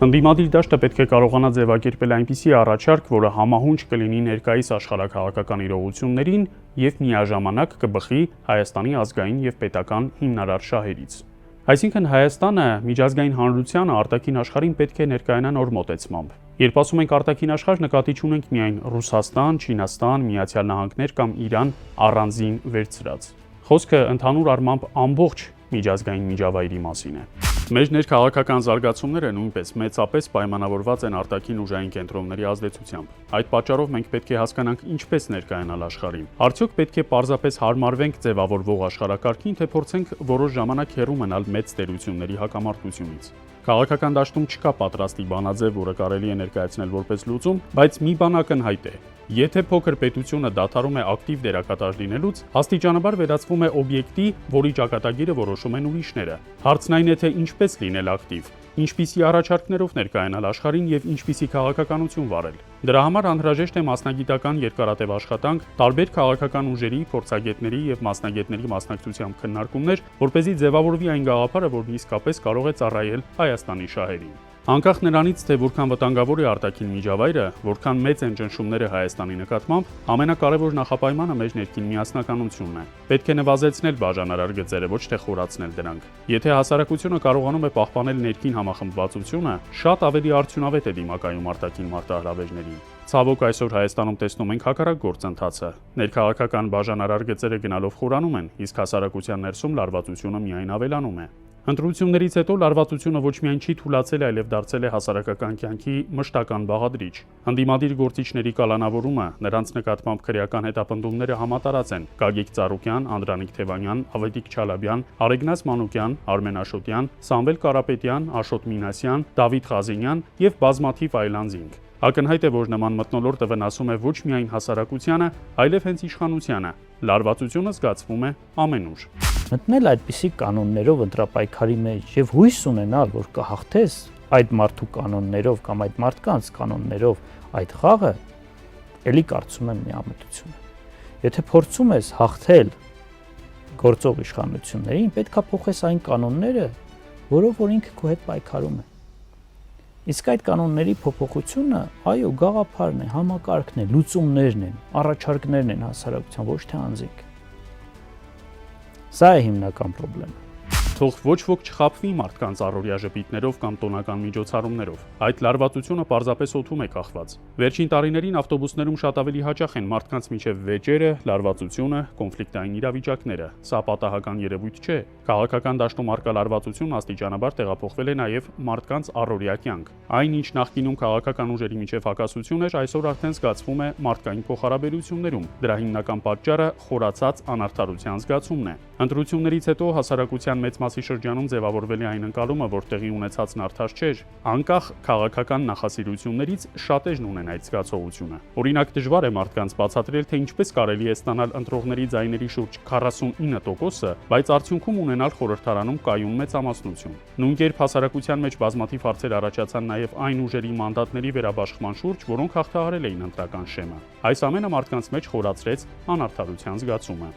Ընդդիմադիր դաշտը պետք է կարողանա ձևակերպել այնպիսի առաջարկ, որը համահունչ կլինի ներկայիս աշխարհաքաղաքական իրողություններին եւ միաժամանակ կբխի Հայաստանի ազգային եւ պետական հիմնարար շահերից։ Այսինքն Հայաստանը միջազգային հանրությանը արտաքին աշխարհին պետք է ներկայանա նոր մոտեցմամբ։ Երբ ասում ենք արտաքին աշխարհ, նկատի չունենք միայն Ռուսաստան, Չինաստան, Միացյալ Նահանգներ կամ Իրան առանձին վերցրած։ Խոսքը ընդհանուր առմամբ ամբողջ միջազգային միջավայրի մասին է։ Մեր ներքաղաքական զարգացումները նույնպես մեծապես պայմանավորված են արտաքին ուժային կենտրոնների ազդեցությամբ։ Այդ պատճառով մենք պետք է հասկանանք ինչպես ներկայանալ աշխարհին։ Արդյոք պետք է պարզապես հարմարվենք ձևավորվող աշխարհակարգին, թե փորձենք որոշ ժամանակ հեռու մնալ մեծ տերությունների հակամարտությունից։ Քաղաքական դաշտում չկա պատրաստի բանաձև, որը կարելի է ներկայացնել որպես լուծում, բայց մի բան ակնհայտ է։ Եթե փոքր պետությունը դադարում է ակտիվ դերակատար լինելուց, աստիճանաբար վերածվում է օբյեկտի, որի ճակատագիրը որոշում են ուրիշները։ Հարցն այն է, թե ինչպես լինել ակտիվ, ինչպիսի առաջարկներով ներկայանալ աշխարհին եւ ինչպիսի քաղաքականություն վարել։ Դրա համար անհրաժեշտ է մասնագիտական երկարատև աշխատանք, տարբեր քաղաքական ուժերի, փորձագետների եւ մասնագետների մասնակցությամբ քննարկումներ, որպեսզի ձևավորվի այն գաղափարը, որն իսկապես կարող է ծառայել Հայաստանի շահերին։ Անկախ նրանից, թե որքան վտանգավոր է արտաքին միջավայրը, որքան մեծ են ճնշումները Հայաստանի նկատմամբ, ամենակարևոր նախապայմանը մեր ներքին միասնականությունն է։ Պետք է նվազեցնել բաժանարար գծերը, ոչ թե խորացնել դրանք։ Եթե հասարակությունը կարողանում է պահպանել ներքին համախմբվածությունը, շատ ավելի արդյունավետ է դիմակայում արտաքին մարտահրավերներին։ Ցավոք այսօր Հայաստանում տեսնում ենք հակառակ գործընթացը։ Ներքաղաքական բաժանարար գծերը գնալով խորանում են, իսկ հասարակության ներսում լարվածությունը միայն ավելանում է։ Ընտրություններից հետո լարվածությունը ոչ միայն չի թուլացել, այլև դարձել է հասարակական կյանքի մշտական բաղադրիչ։ Ընդդիմադիր գործիչների կալանավորումը, նրանց նկատմամբ քրեական հետապնդումները համատարած են։ Գագիկ Ծառուկյան, Անդրանիկ Թևանյան, Ավետիք Չալաբյան, Արեգնաս Մանուկյան, Արմեն Աշոտյան, Սամվել Կարապետյան, Աշոտ Մինասյան, Դավիթ Ղազենյան եւ բազմաթիվ այլ անձինք։ Ակնհայտ է, որ նման մթնոլորտը վնասում է ոչ միայն հասարակությանը, այլև հենց իշխանությանը։ Լարվածությունը զգացվում է ամենուր։ Մտնել այդպիսի կանոններով ընտրապայքարի մեջ եւ հույս ունենալ, որ կհաղթես այդ մարդու կանոններով կամ այդ մարդկանց կանոններով այդ խաղը, ելի կարծում եմ միամտություն է։ Եթե փորձում ես հաղթել գործող իշխանություններին, պետք է փոխես այն կանոնները, որով որ ինքը քո հետ պայքարում է։ Իսկ այդ կանոնների փոփոխությունը, այո, գաղափարն է, համակարգն է, լուծումներն են, առաջարկներն են հասարակության, ոչ թե անձինք։ Սա է հիմնական խնդիրը։ Թող ոչ ոք չխաբվի մարդկանց առօրյա ժպիտներով կամ տոնական միջոցառումներով։ Այդ լարվածությունը պարզապես օդում է կախված։ Վերջին տարիներին ավտոբուսներում շատ ավելի հաճախ են մարդկանց միջև վեճերը, լարվածությունը, կոնֆլիկտային իրավիճակները։ Սա պատահական երևույթ չէ։ Քաղաքական դաշտում արկա լարվածությունն աստիճանաբար տեղափոխվել է նաև մարդկանց առօրյա կյանք։ Այն, ինչ նախկինում քաղաքական ուժերի միջև հակասություն էր, այսօր արդեն զգացվում է մարդկային փոխհարաբերություններում։ Դրա հիմնական պատճառը խորացած անարդարության զգացումն է։ Ընտրություններից հետո հասարակության մեծ մասի շրջանում ձևավորվել է այն ընկալումը, որ տեղի ունեցածն արդար չէր, անկախ քաղաքական նախասիրություններից շատերն ունեն այդ զգացողությունը։ Օրինակ դժվար է մարդկանց բացատրել, թե ինչպես կարելի է ստանալ ընտրողների ձայների շուրջ 49%-ը, բայց արդյունքում ունենալ խորհրդարանում կայուն մեծամասնություն։ Նույն կերպ հասարակության մեջ բազմաթիվ հարցեր առաջացան նաև այն ուժերի մանդատների վերաբաշխման շուրջ, որոնք հաղթահարել էին ընտրական շեմը։ Այս ամենը մարդկանց մեջ խորացրեց անարդարության զգացումը։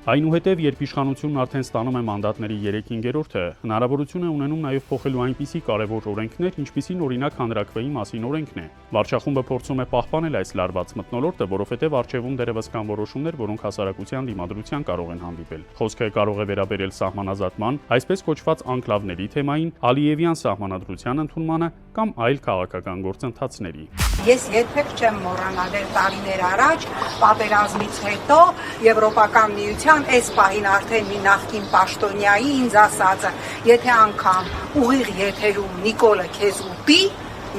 Այնուհետև, երբ իշխանությունն արդեն ստանում է մանդատների 3/5-ը, հնարավորություն է ունենում նաև փոխելու այնպիսի կարևոր օրենքներ, ինչպիսին օրինակ հանրաքվեի մասին օրենքն է։ Վարչախումբը փորձում է պահպանել այս լարված մթնոլորտը, որովհետև առջևում դեռևս կան որոշումներ, որոնք հասարակության դիմադրության կարող են հանդիպել։ Խոսքը կարող է վերաբերել սահմանազատման, այսպես կոչված անկլավների թեմային, Ալիևյան սահմանադրության ընդունմանը կամ այլ քաղաքական գործընթացների։ Ես երբեք չեմ մոռանալ տարիներ առաջ պատերազմից հետո Եվրոպական միության այս պահին արդեն մի նախկին պաշտոնյայի ինձ ասածը, եթե անգամ ուղիղ եթերում Նիկոլը քեզ ուտի,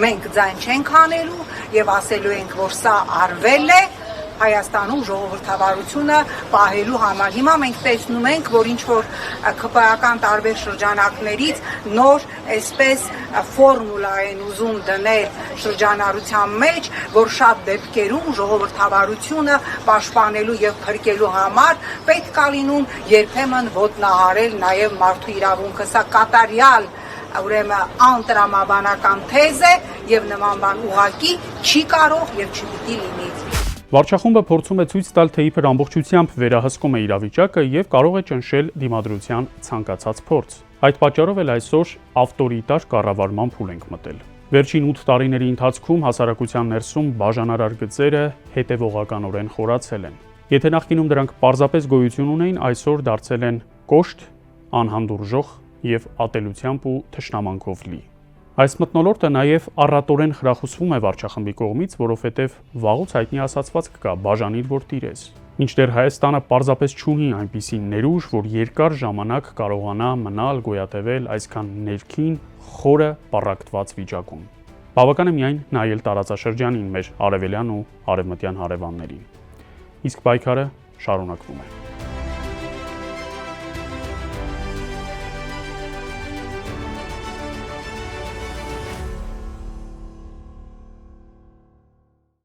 մենք ձայն չենք անելու եւ ասելու ենք, որ սա արվել է Հայաստանում ժողովրդավարությունը պահելու համար։ Հիմա մենք տեսնում ենք, որ ինչ որ ԿՊԱ-ական տարբեր շրջանակներից նոր այսպես ֆորմուլա են ուզում դնել շրջանառության մեջ, որ շատ դեպքերում ժողովրդավարությունը պաշտպանելու եւ փրկելու համար պետք է լինում երբեմն ոտնահարել նաեւ մարդու իրավունքը։ Սա կատարյալ ուրեմն անտրամաբանական թեզ է եւ նման բան ուղղակի չի կարող եւ չպիտի լինի։ Վարչախումբը փորձում է ցույց տալ, թե իբր ամբողջությամբ վերահսկում է իրավիճակը եւ կարող է ճնշել դիմադրության ցանկացած փորձ։ Այդ պատճառով էլ այսօր ավտորիտար կառավարման փուլ ենք մտել։ Վերջին 8 տարիների ընթացքում հասարակության ներսում բաժանարար գծերը հետևողականորեն խորացել են։ Եթե նախկինում դրանք պարզապես գոյություն ունեին, այսօր դարձել են կոշտ, անհանդուրժող եւ ատելությամբ ու թշնամանքով լի։ Այս մթնոլորտը նաև առատորեն խրախուսվում է վարչախմբի կողմից, որովհետև վաղուց հայտնի ասացվածք կա՝ բաժանիր, որ տիրես։ Մինչդեռ Հայաստանը պարզապես չունի այնպիսի ներուժ, որ երկար ժամանակ կարողանա մնալ, գոյատևել այսքան ներքին, խորը պառակտված վիճակում։ Բավական է միայն նայել տարածաշրջանին, մեր արևելյան ու արևմտյան հարևաններին։ Իսկ պայքարը շարունակվում է։